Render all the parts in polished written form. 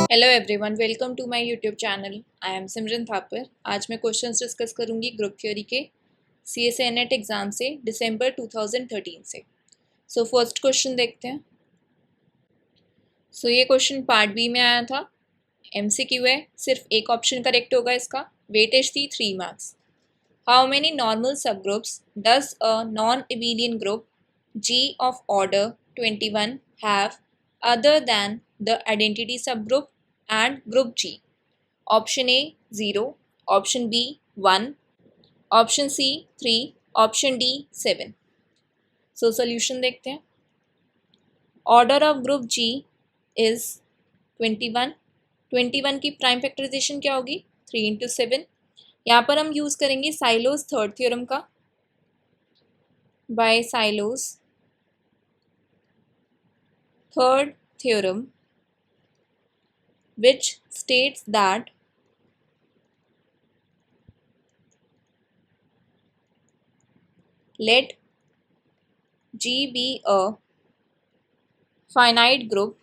Hello everyone, welcome to my YouTube channel. I am Simran Thapar. आज मैं questions discuss करूंगी group theory के CSA NET exam से दिसंबर 2013 से। सो फर्स्ट क्वेश्चन देखते हैं। ये क्वेश्चन पार्ट बी में आया था, MCQ है, सिर्फ एक ऑप्शन करेक्ट होगा इसका। वेटेज थी 3 मार्क्स। हाउ मेनी नॉर्मल सब groups does a non abelian group G of order 21 have other than the identity subgroup and group G? Option A 0, option B 1, option C 3, option D 7। Solution देखते हैं। Order of group G is 21। 21 की prime factorisation क्या होगी? 3 into 7। यहाँ पर हम use करेंगे Sylow's third theorem का। By Sylow's third theorem which states that let G be a finite group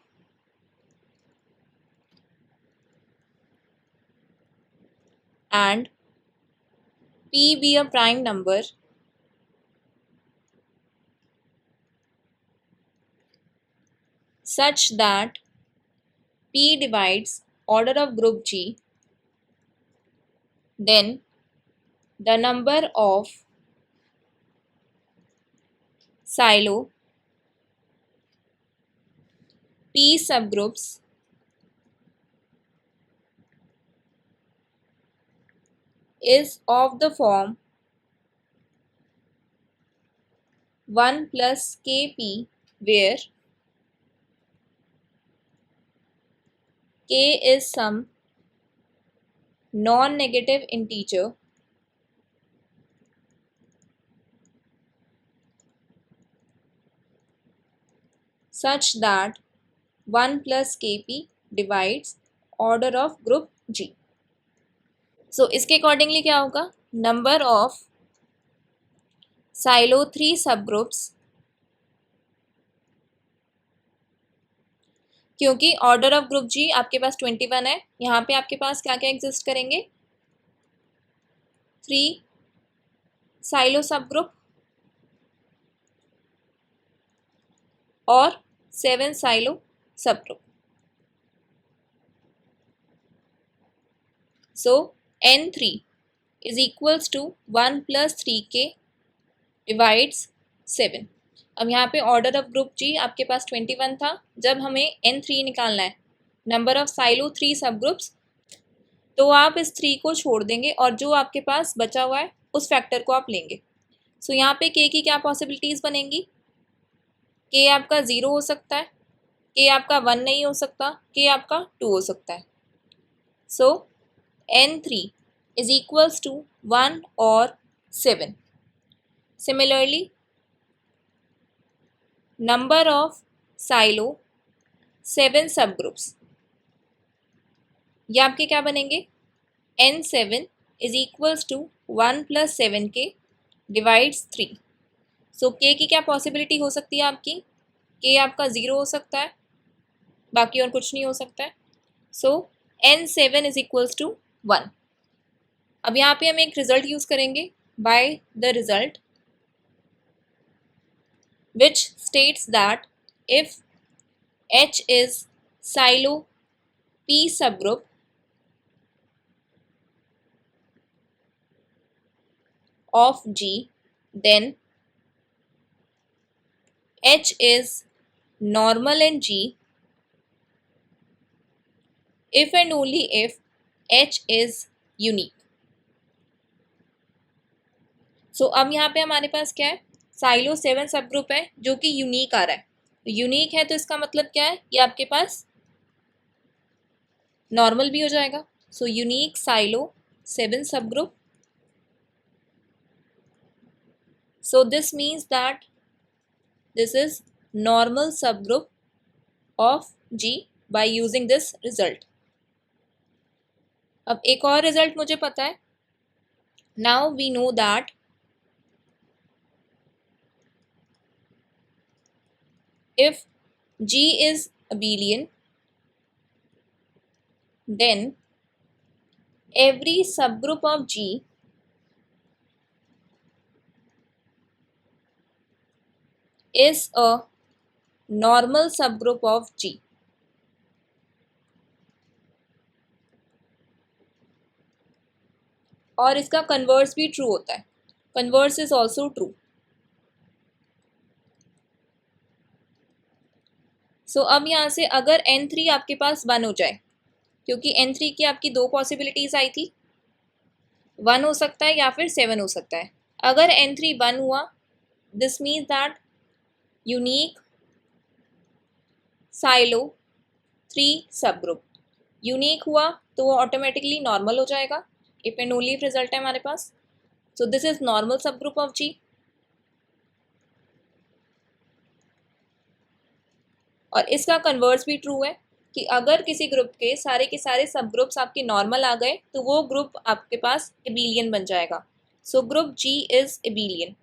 and P be a prime number such that P divides order of group G, then the number of silo P subgroups is of the form 1 plus Kp, where K is some non-negative integer such that 1 plus Kp divides order of group G। इसके accordingly क्या होगा? Number of silo 3 सबग्रुप्स, क्योंकि order of group जी आपके पास 21 है, यहाँ पे आपके पास क्या क्या एग्जिस्ट करेंगे? 3 साइलो सब ग्रुप और 7 साइलो सब group. N3 is equals to 1 plus 3K divides 7। अब यहाँ पे ऑर्डर ऑफ ग्रुप जी आपके पास 21 था। जब हमें N3 निकालना है, नंबर ऑफ साइलो 3 सब ग्रुप्स, तो आप इस 3 को छोड़ देंगे और जो आपके पास बचा हुआ है उस फैक्टर को आप लेंगे। यहाँ पे K की क्या पॉसिबिलिटीज़ बनेंगी? K आपका 0 हो सकता है, K आपका 1 नहीं हो सकता, K आपका 2 हो सकता है। N3 is equals to 1 or 7। Similarly, number of silo 7 subgroups, ये आपके क्या बनेंगे? N7 is equals to 1 plus 7K divides 3। K की क्या पॉसिबिलिटी हो सकती है आपकी? K आपका 0 हो सकता है, बाकी और कुछ नहीं हो सकता है। N7 is equals to 1। अब यहाँ पे हम एक रिजल्ट यूज़ करेंगे, by the result which states that if H is silo P subgroup of G, then H is normal in G if and only if H is unique। अब यहाँ पे हमारे पास क्या है? साइलो 7 सब ग्रुप है जो कि यूनिक आ रहा है। यूनिक है तो इसका मतलब क्या है? ये आपके पास नॉर्मल भी हो जाएगा। Unique Sylow 7 subgroup. This means that this is normal subgroup of G by using this result. अब एक और रिजल्ट मुझे पता है। Now we know that if G is abelian, then every subgroup of G is a normal subgroup of G. और इसका converse भी true होता है, कन्वर्स इज ऑल्सो ट्रू. सो अब यहाँ से अगर N3 आपके पास 1 हो जाए, क्योंकि N3 की आपकी दो पॉसिबिलिटीज आई थी, 1 हो सकता है या फिर 7 हो सकता है. अगर N3 1 हुआ, this means that unique silo 3 सब ग्रुप. यूनिक हुआ तो वो ऑटोमेटिकली नॉर्मल हो जाएगा. If and only if result है हमारे पास. So this is normal subgroup of जी. और इसका कन्वर्स भी ट्रू है कि अगर किसी ग्रुप के सारे सब ग्रुप्स आपके नॉर्मल आ गए तो वो ग्रुप आपके पास एबिलियन बन जाएगा. So group G is abelian,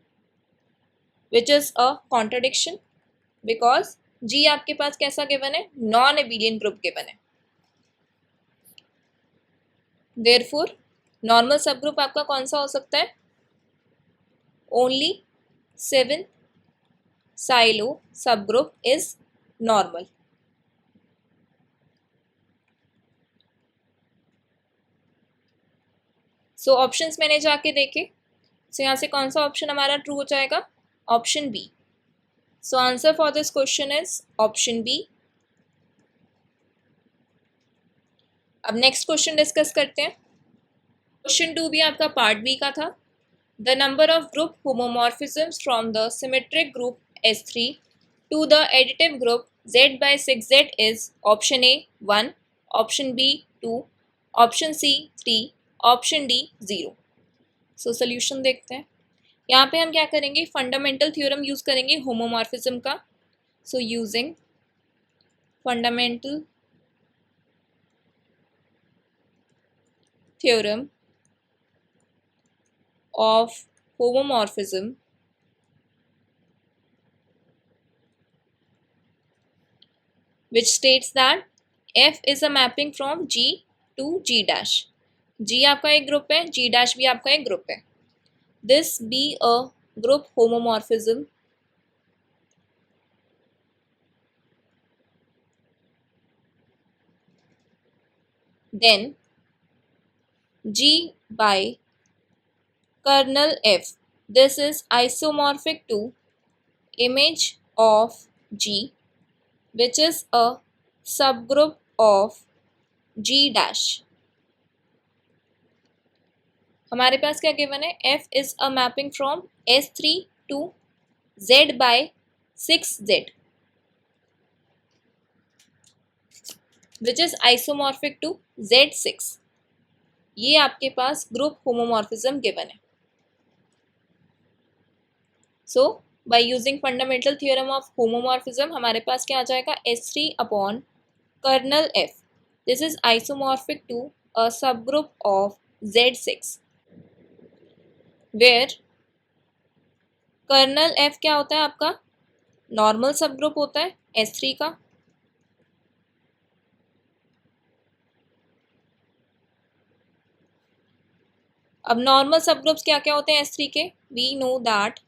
which is a contradiction because G आपके पास कैसा गिवन है, नॉन एबिलियन ग्रुप गिवन है. देयरफॉर नॉर्मल सब ग्रुप आपका कौन सा हो सकता है, only 7 Sylow subgroup is normal. So options मैंने जाके देखे. सो यहाँ से कौन सा ऑप्शन हमारा ट्रू हो जाएगा, option B. So answer for this question is option B. अब नेक्स्ट क्वेश्चन डिस्कस करते हैं. क्वेश्चन 2 भी आपका पार्ट बी का था. The number of group homomorphisms from the symmetric group S3 to the additive group Z/6Z is option A 1, option B 2, option C 3, option D 0. So solution देखते हैं. यहाँ पे हम क्या करेंगे, फंडामेंटल थ्योरम यूज करेंगे होमोमॉर्फिज्म का. So using fundamental theorem of homomorphism, which states that F is a mapping from G to G dash. G आपका एक ग्रुप है, G dash भी आपका एक ग्रुप है. This be a group homomorphism then G by kernel F, this is isomorphic to image of G, which is a subgroup of G dash. हमारे पास क्या गिवन है, F is a mapping from S3 to Z/6Z, which is isomorphic to Z6. ये आपके पास group homomorphism given है. So by using fundamental theorem of homomorphism हमारे पास क्या आ जाएगा, S3 upon kernel F. This is isomorphic to a subgroup of Z6 where kernel F क्या होता है आपका, नॉर्मल सब ग्रुप होता है S3 का. अब नॉर्मल सब ग्रुप्स क्या क्या होते हैं S3 के, we know that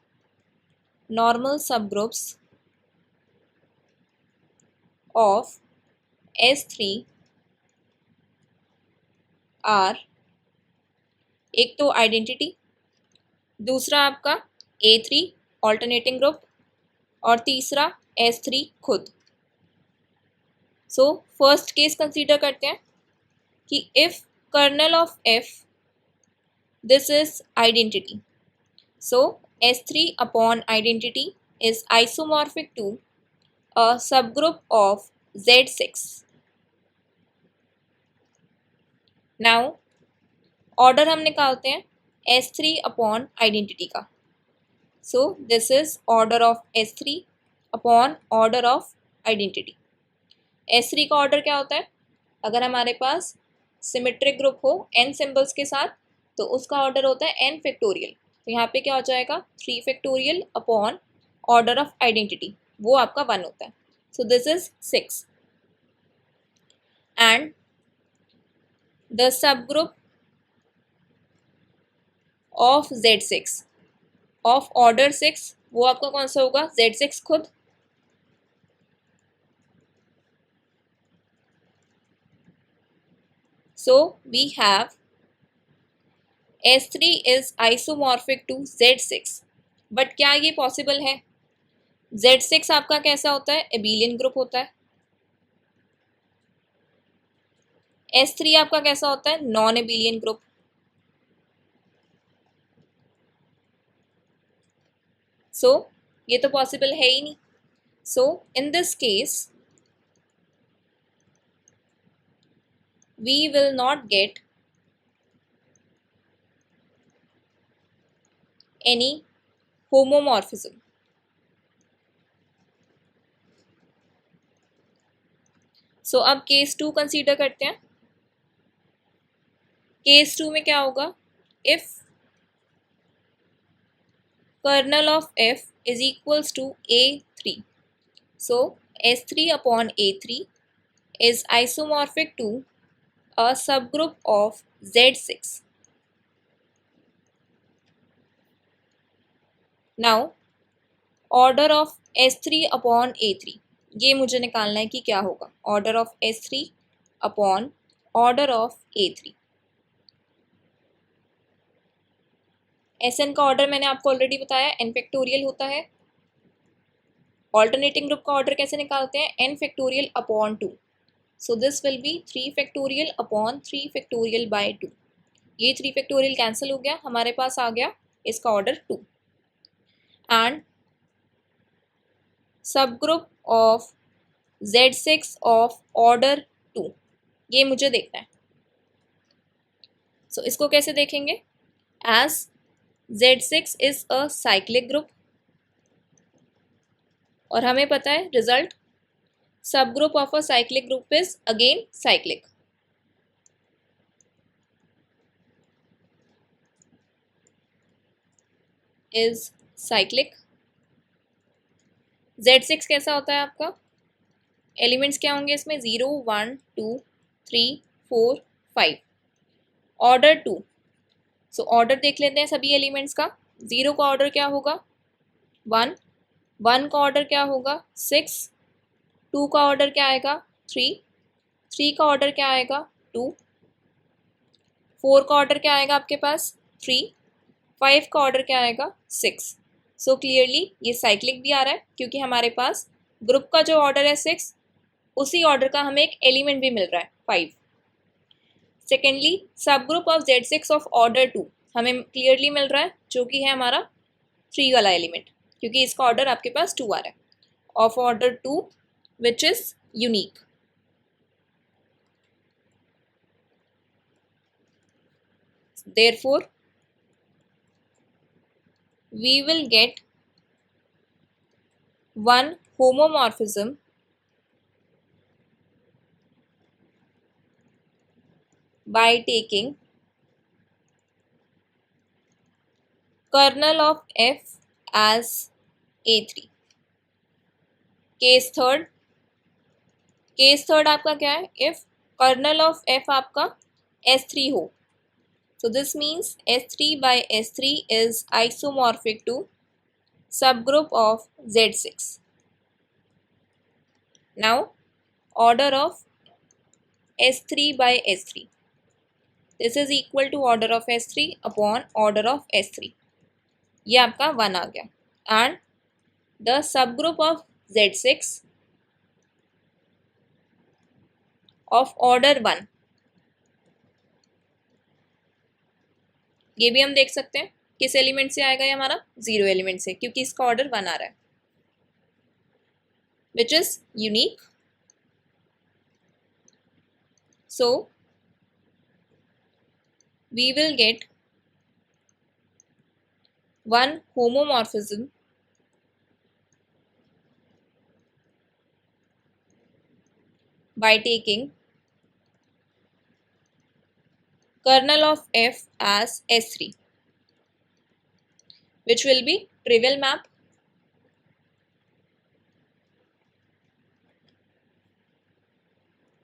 normal subgroups of S3 are एक तो आइडेंटिटी, दूसरा आपका A3 ऑल्टरनेटिंग ग्रुप और तीसरा S3 खुद. सो फर्स्ट केस कंसीडर करते हैं कि if kernel of F this is identity, so S3 upon identity is isomorphic to a subgroup of Z6. Now order हम निकालते हैं S3 upon identity का. So this is order of S3 upon order of identity. S3 का order क्या होता है, अगर हमारे पास सिमेट्रिक ग्रुप हो n सिंबल्स के साथ तो उसका ऑर्डर होता है n फैक्टोरियल. तो यहाँ पे क्या हो जाएगा, 3 factorial upon order of identity, वो आपका 1 होता है. So this is 6. And the subgroup of Z6 of order 6 वो आपका कौन सा होगा? Z6 खुद. So we have S3 is isomorphic to Z6. But क्या ये पॉसिबल है? Z6 आपका कैसा होता है? एबिलियन ग्रुप होता है. S3 आपका कैसा होता है? Non abelian group. सो ये तो पॉसिबल है ही नहीं. So in this case we will not get any homomorphism. So अब केस 2 कंसीडर करते हैं. केस 2 में क्या होगा? If kernel of f is equals to A3. So S3 upon A3 is isomorphic to a subgroup of Z6. Now order of S3 upon A3 ये मुझे निकालना है कि क्या होगा. Order of S3 upon order of A3. Sn का order मैंने आपको ऑलरेडी बताया n फैक्टोरियल होता है. ऑल्टरनेटिंग ग्रुप का ऑर्डर कैसे निकालते हैं? n factorial upon 2. So this will be 3 factorial upon 3 factorial by 2. ये 3 फैक्टोरियल कैंसिल हो गया, हमारे पास आ गया इसका order 2. And subgroup of Z6 of order 2 ये मुझे देखना है. सो इसको कैसे देखेंगे? As Z6 is a cyclic group और हमें पता है result subgroup of a cyclic group is again cyclic. Is cyclic. Z6 कैसा होता है आपका? एलिमेंट्स क्या होंगे इसमें? 0 1 2 3 4 5. ऑर्डर 2. सो ऑर्डर देख लेते हैं सभी एलिमेंट्स का. 0 का ऑर्डर क्या होगा? 1. 1 का ऑर्डर क्या होगा? 6. 2 का ऑर्डर क्या आएगा? 3. 3 का ऑर्डर क्या आएगा? 2. 4 का ऑर्डर क्या आएगा आपके पास? 3. 5 का ऑर्डर क्या आएगा? 6. सो क्लियरली ये साइक्लिक भी आ रहा है क्योंकि हमारे पास ग्रुप का जो ऑर्डर है 6 उसी ऑर्डर का हमें एक एलिमेंट भी मिल रहा है 5. सेकेंडली सब group of Z6 of order 2 हमें क्लियरली मिल रहा है जो कि है हमारा 3 वाला एलिमेंट क्योंकि इसका ऑर्डर आपके पास 2 आ रहा है of order 2 which is unique. Therefore we will get one homomorphism by taking kernel of f as A3. Case third आपका क्या है? इफ कर्नल ऑफ f आपका S3 हो. So this means S3 by S3 is isomorphic to subgroup of Z6. Now order of S3 by S3. This is equal to order of S3 upon order of S3. ये आपका 1 आ गया. And the subgroup of Z6 of order 1 ये भी हम देख सकते हैं किस एलिमेंट से आएगा ये हमारा? 0 एलिमेंट से क्योंकि इसका ऑर्डर 1 आ रहा है which is unique. So we will get one homomorphism by taking kernel of f as S3 which will be trivial map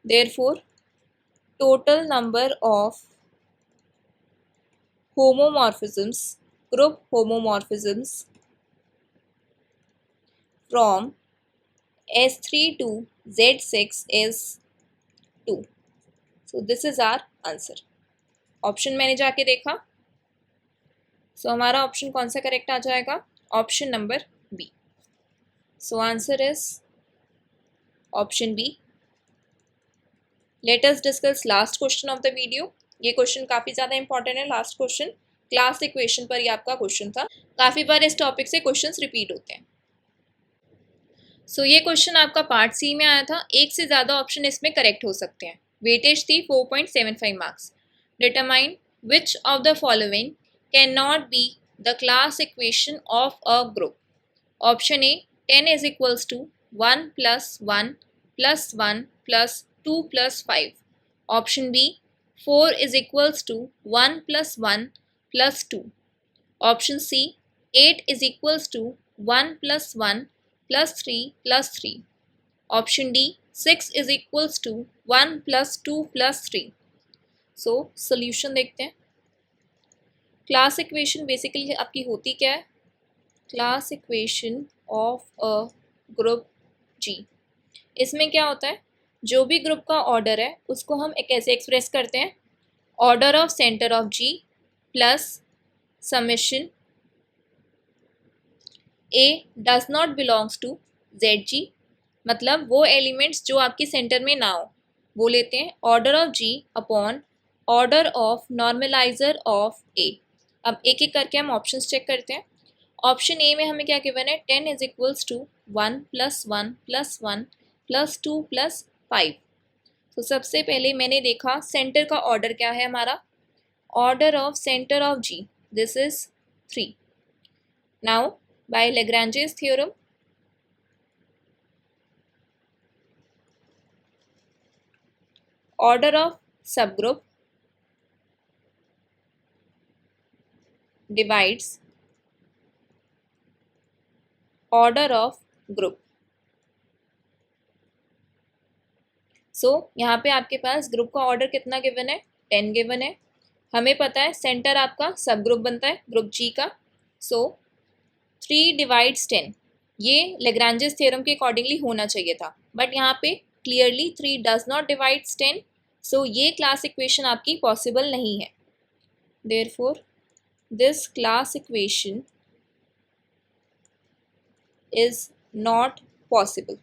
Therefore, total number of homomorphisms, group homomorphisms from S3 to Z6 is 2. So this is our answer. Option मैंने जाके देखा, सो हमारा option कौन सा correct आ जाएगा? Option number B. So answer is option B. Let us discuss last question of the video. ये क्वेश्चन काफ़ी ज़्यादा इंपॉर्टेंट है. लास्ट क्वेश्चन क्लास इक्वेशन पर ही आपका क्वेश्चन था. काफ़ी बार इस टॉपिक से क्वेश्चंस रिपीट होते हैं. सो ये क्वेश्चन आपका पार्ट सी में आया था. एक से ज़्यादा ऑप्शन इसमें करेक्ट हो सकते हैं. वेटेज थी 4.75 marks. Determine which of the following can not be the class equation of a group. Option A 10 is equals to 1 plus 1 plus 1 plus 2 plus 5. Option B 4 is equals to 1 plus 1 plus 2. Option C 8 is equals to 1 plus 1 plus 3 plus 3. Option D 6 is equals to 1 plus 2 plus 3. So solution देखते हैं. Class equation basically आपकी होती क्या है? Class equation of a group G. इसमें क्या होता है? जो भी ग्रुप का ऑर्डर है उसको हम कैसे एक्सप्रेस करते हैं? Order of centre of G plus summation a does not belongs to Z G. मतलब वो एलिमेंट्स जो आपकी सेंटर में ना हो वो लेते हैं. Order of G upon order of normaliser of A. अब एक एक करके हम ऑप्शंस चेक करते हैं. ऑप्शन ए में हमें क्या गिवन है? 10 is equals to 1 plus 1 plus 1 plus 2 plus 5. तो सबसे पहले मैंने देखा सेंटर का ऑर्डर क्या है हमारा. Order of centre of G this is 3. Now by Lagrange's theorem order of subgroup divides order of group. So यहाँ पे आपके पास ग्रुप का ऑर्डर कितना गिवन है? 10 गिवन है. हमें पता है सेंटर आपका सब ग्रुप बनता है ग्रुप जी का. सो 3 डिवाइड्स 10 ये लेग्रांजेस थ्योरम के अकॉर्डिंगली होना चाहिए था. बट यहाँ पे clearly 3 does not divides 10. So ये क्लास इक्वेशन आपकी पॉसिबल नहीं है. Therefore this class equation is not possible.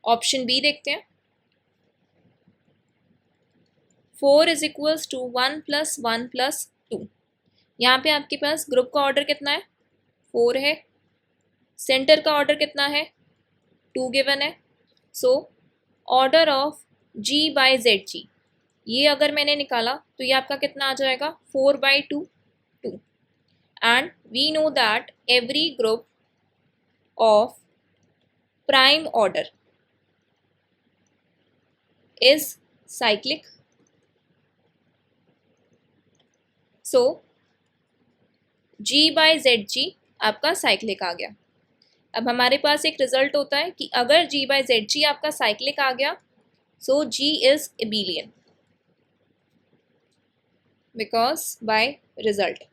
Option B देखते हैं. 4 is equals to 1 plus 1 plus 2. यहाँ पे आपके पास ग्रुप का ऑर्डर कितना है? 4 है. सेंटर का ऑर्डर कितना है? 2 गिवन है. So order of G by Z G ये अगर मैंने निकाला तो ये आपका कितना आ जाएगा? 4/2. And we know that every group of prime order is cyclic. So G by ZG आपका साइक्लिक आ गया. अब हमारे पास एक रिजल्ट होता है कि अगर G by ZG आपका साइक्लिक आ गया so G is abelian because by result.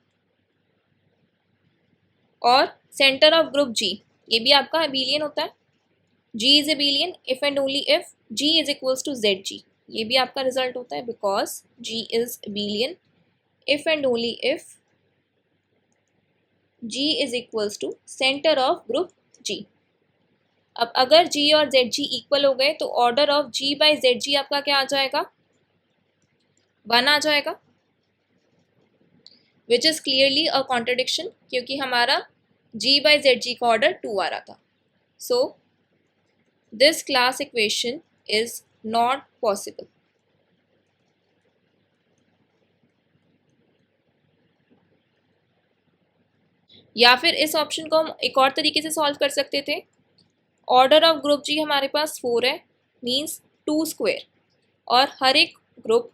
और सेंटर ऑफ ग्रुप जी ये भी आपका एबिलियन होता है. G is abelian if and only if G is equals to Z G. ये भी आपका रिजल्ट होता है because G is abelian if and only if G is equals to centre of group G. अब अगर जी और जेड जी equal हो गए तो order of G by Z G आपका क्या आ जाएगा? 1 आ जाएगा. Which is clearly a contradiction क्योंकि हमारा जी बाय जेड जी का ऑर्डर 2 आ रहा था. सो this class equation is not possible. या फिर इस ऑप्शन को हम एक और तरीके से सॉल्व कर सकते थे. ऑर्डर ऑफ ग्रुप जी हमारे पास 4 है मीन्स 2 स्क्वायर और हर एक ग्रुप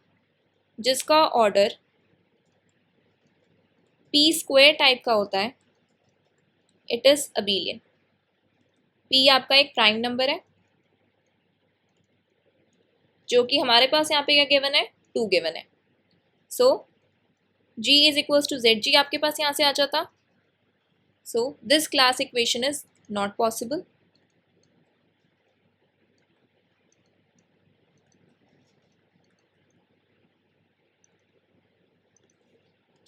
जिसका ऑर्डर पी स्क्वायर टाइप का होता है इट इज़ अबिलियन. P आपका एक प्राइम नंबर है जो कि हमारे पास यहाँ पे क्या गिवन है, 2 गिवन है। So G is equals to ZG आपके पास यहाँ से आ जाता। So this class equation is not possible.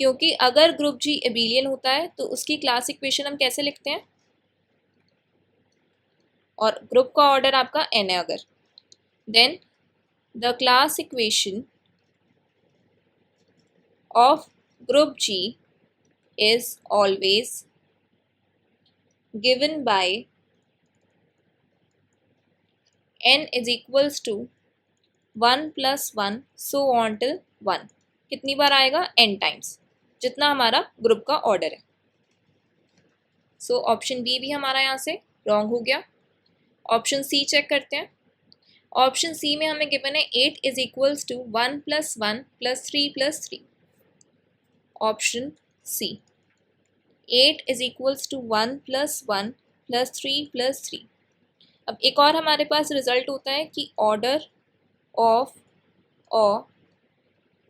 क्योंकि अगर ग्रुप G एबिलियन होता है तो उसकी क्लास इक्वेशन हम कैसे लिखते हैं, और ग्रुप का ऑर्डर आपका n है अगर, then the class equation of group G is always given by n is equals to 1 plus 1 so on till 1। कितनी बार आएगा, n टाइम्स, जितना हमारा ग्रुप का ऑर्डर है। सो ऑप्शन बी भी हमारा यहाँ से रॉन्ग हो गया। ऑप्शन सी चेक करते हैं। ऑप्शन सी में हमें गिवन है 8 is equals to 1 plus 1 plus 3 plus 3। Option C 8 is equals to 1 plus 1 plus 3 plus 3। अब एक और हमारे पास रिजल्ट होता है कि order of a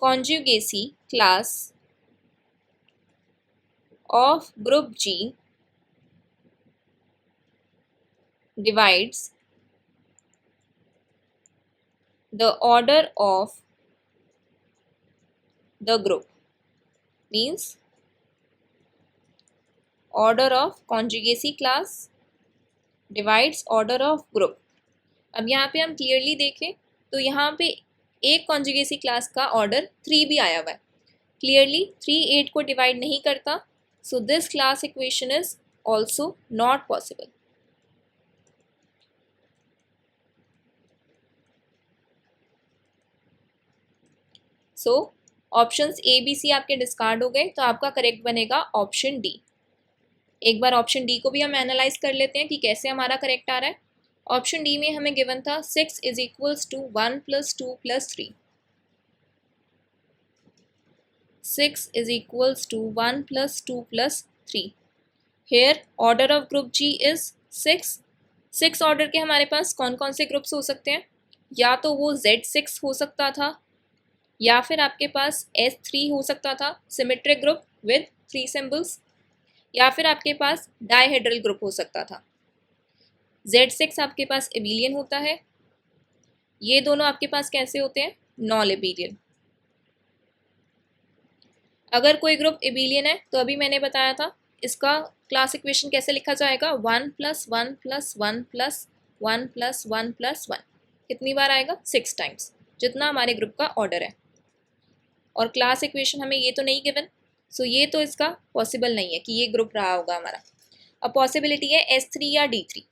conjugacy class of group G divides the order of the group, means order of conjugacy class divides order of group। अब यहाँ पे हम क्लियरली देखें तो यहाँ पे एक कॉन्जुगेसी क्लास का ऑर्डर 3 भी आया हुआ है, क्लियरली 3 8 को डिवाइड नहीं करता। So this class equation is also not possible. So options A B C आपके डिस्कार्ड हो गए, तो आपका करेक्ट बनेगा ऑप्शन डी। एक बार ऑप्शन डी को भी हम एनालाइज कर लेते हैं कि कैसे हमारा करेक्ट आ रहा है। ऑप्शन डी में हमें गिवन था 6 is equals to 1 plus 2 plus 3। 6 is equals to 1 plus 2 plus 3। Here order of group G is 6। 6 order के हमारे पास कौन कौन से ग्रुप्स हो सकते हैं, या तो वो Z6 हो सकता था, या फिर आपके पास S3 हो सकता था सिमेट्रिक ग्रुप विद 3 सिंबल्स, या फिर आपके पास डाइहेड्रल ग्रुप हो सकता था। Z6 आपके पास एबिलियन होता है, ये दोनों आपके पास कैसे होते हैं, नॉन एबिलियन। अगर कोई ग्रुप एबिलियन है तो अभी मैंने बताया था इसका क्लास इक्वेशन कैसे लिखा जाएगा, 1 plus 1 plus 1 plus 1 plus 1 plus 1। कितनी बार आएगा, 6 टाइम्स, जितना हमारे ग्रुप का ऑर्डर है। और क्लास इक्वेशन हमें ये तो नहीं गिवन, सो ये तो इसका पॉसिबल नहीं है कि ये ग्रुप रहा होगा हमारा। अब पॉसिबिलिटी है S3 या D3,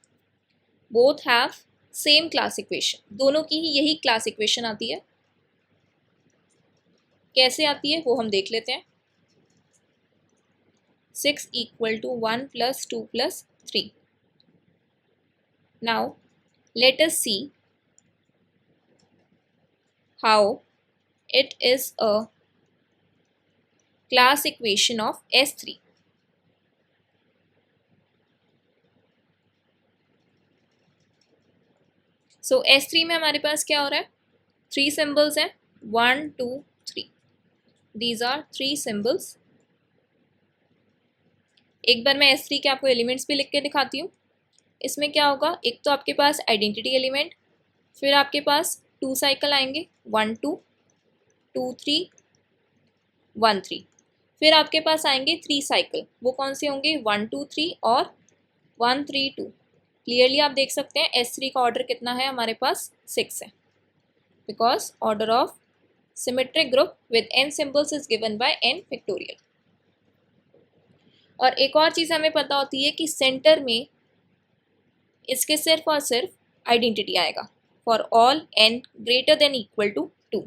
both have same class equation, दोनों की ही यही क्लास इक्वेशन आती है। कैसे आती है वो हम देख लेते हैं। 6 equal to 1 plus 2 plus 3। Now let us see how it is a class equation of S3। So S3 में हमारे पास क्या हो रहा है, 3 सिंबल्स हैं, 1 2 3। These are 3 symbols. एक बार मैं S3 के आपको एलिमेंट्स भी लिख के दिखाती हूँ। इसमें क्या होगा, एक तो आपके पास आइडेंटिटी एलिमेंट, फिर आपके पास 2 साइकिल आएंगे, 1 2 2 3 1 3। फिर आपके पास आएंगे 3 साइकिल, वो कौन से होंगे, 1 2 3 और 1 3 2। क्लियरली आप देख सकते हैं S3 का ऑर्डर कितना है, हमारे पास 6 है, because order of symmetric group with n symbols is given by n factorial. और एक और चीज़ हमें पता होती है कि सेंटर में इसके सिर्फ और सिर्फ आइडेंटिटी आएगा for all n greater than equal to 2।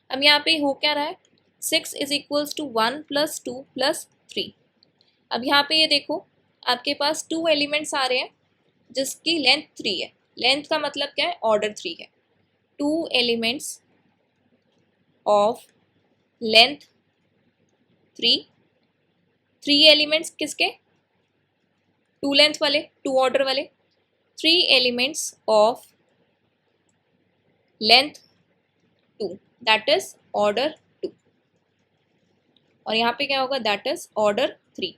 अब यहाँ पे हो क्या रहा है, 6 is equals to 1 plus 2 plus 3। अब यहाँ पे ये देखो आपके पास 2 एलिमेंट्स आ रहे हैं जिसकी लेंथ 3 है। लेंथ का मतलब क्या है, ऑर्डर 3 है। 2 एलिमेंट्स ऑफ लेंथ 3, 3 एलिमेंट्स किसके, 2 लेंथ वाले, 2 ऑर्डर वाले। 3 elements of length 2, that is order 2, और यहाँ पे क्या होगा, that is order 3.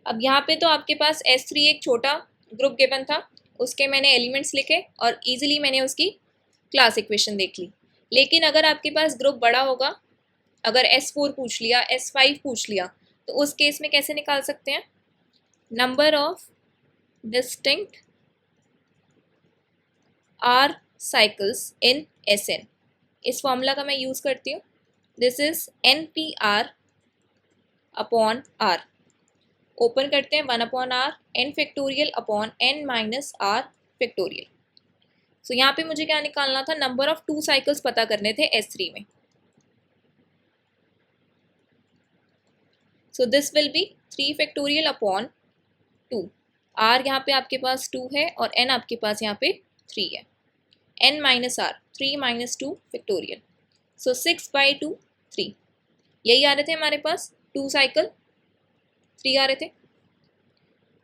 अब यहाँ पे तो आपके पास S3 एक छोटा ग्रुप गिवन था, उसके मैंने एलिमेंट्स लिखे और इजीली मैंने उसकी क्लास इक्वेशन देख ली. लेकिन अगर आपके पास ग्रुप बड़ा होगा, अगर S4 पूछ लिया, S5 पूछ लिया, तो उस केस में कैसे निकाल सकते हैं? Number of distinct R cycles in Sn. इस फॉर्मूला का मैं यूज़ करती हूँ. This is NPR upon R. Open करते हैं 1 upon R n factorial upon n minus R factorial. So यहाँ पे मुझे क्या निकालना था? नंबर ऑफ 2 साइकिल्स पता करने थे S3 में. So this will be 3 factorial upon 2. R यहाँ पे आपके पास 2 है और n आपके पास यहाँ पे 3 है. n minus R, 3 minus 2 factorial. So 6/2 3. यही आ रहे थे हमारे पास 2 साइकिल, 3 आ रहे थे.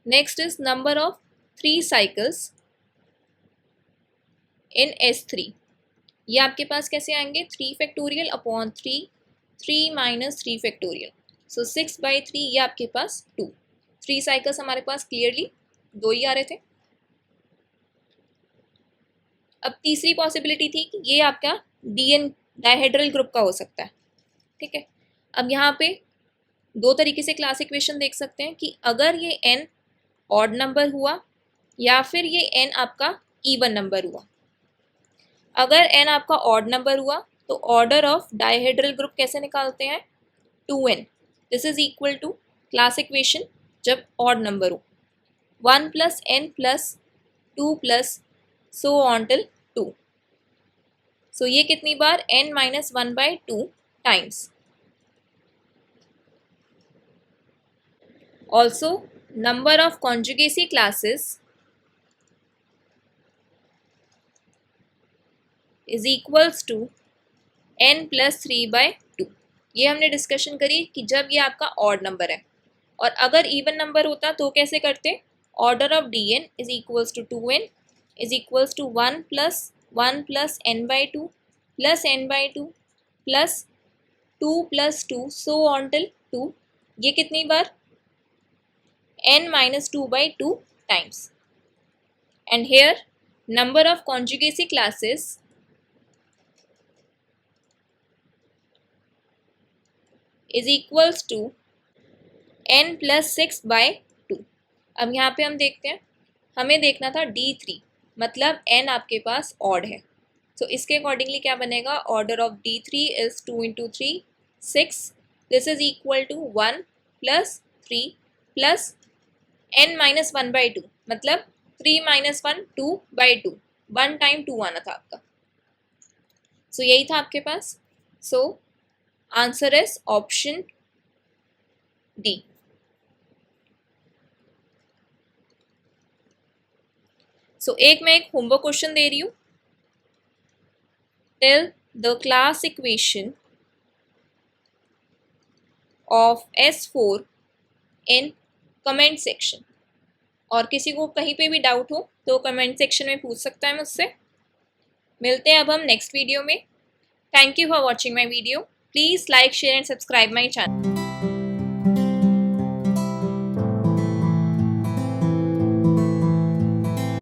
Next is number of 3 cycles in S3. ये आपके पास कैसे आएंगे? 3 फैक्टोरियल अपॉन 3, 3 माइनस 3 फैक्टोरियल. सो 6/3, ये आपके पास 2. 3 साइकिल्स हमारे पास क्लियरली 2 ही आ रहे थे. अब तीसरी पॉसिबिलिटी थी कि ये आपका DN डायहेड्रल ग्रुप का हो सकता है. ठीक है. अब यहाँ पे 2 तरीके से क्लास इक्वेशन देख सकते हैं कि अगर ये n ऑड नंबर हुआ या फिर ये n आपका इवन नंबर हुआ. अगर n आपका ऑड नंबर हुआ तो ऑर्डर ऑफ डायहेड्रल ग्रुप कैसे निकालते हैं? 2n. This is equal to class equation जब ऑड नंबर हो, 1 plus n plus 2 plus so on till 2. So ये कितनी बार? n minus 1/2 times. Also number of conjugacy classes is equals to n plus 3/2. ये हमने डिस्कशन करी कि जब ये आपका ऑड नंबर है, और अगर इवन नंबर होता तो कैसे करते? Order of dn is equals to 2n is equals to 1 plus n/2 plus n/2 plus 2 plus 2 on on till 2. ये कितनी बार? n minus 2/2 times. And here number of conjugacy classes is equals to n plus 6/2. अब यहाँ पे हम देखते हैं, हमें देखना था D3, मतलब n आपके पास ऑड है. सो इसके अकॉर्डिंगली क्या बनेगा? Order of D3 is 2 into 3 6. This is equal to 1 plus 3 plus n minus 1/2, मतलब 3 माइनस 1 2/2. 1 टाइम 2 आना था आपका. सो यही था आपके पास. So answer is option D. So एक मैं एक होमवर्क क्वेश्चन दे रही हूँ. Tell the class equation of S4 in comment section. और किसी को कहीं पे भी डाउट हो तो कमेंट सेक्शन में पूछ सकता है मुझसे. मिलते हैं अब हम नेक्स्ट वीडियो में. Thank you for watching my video. Please like, share and subscribe my channel.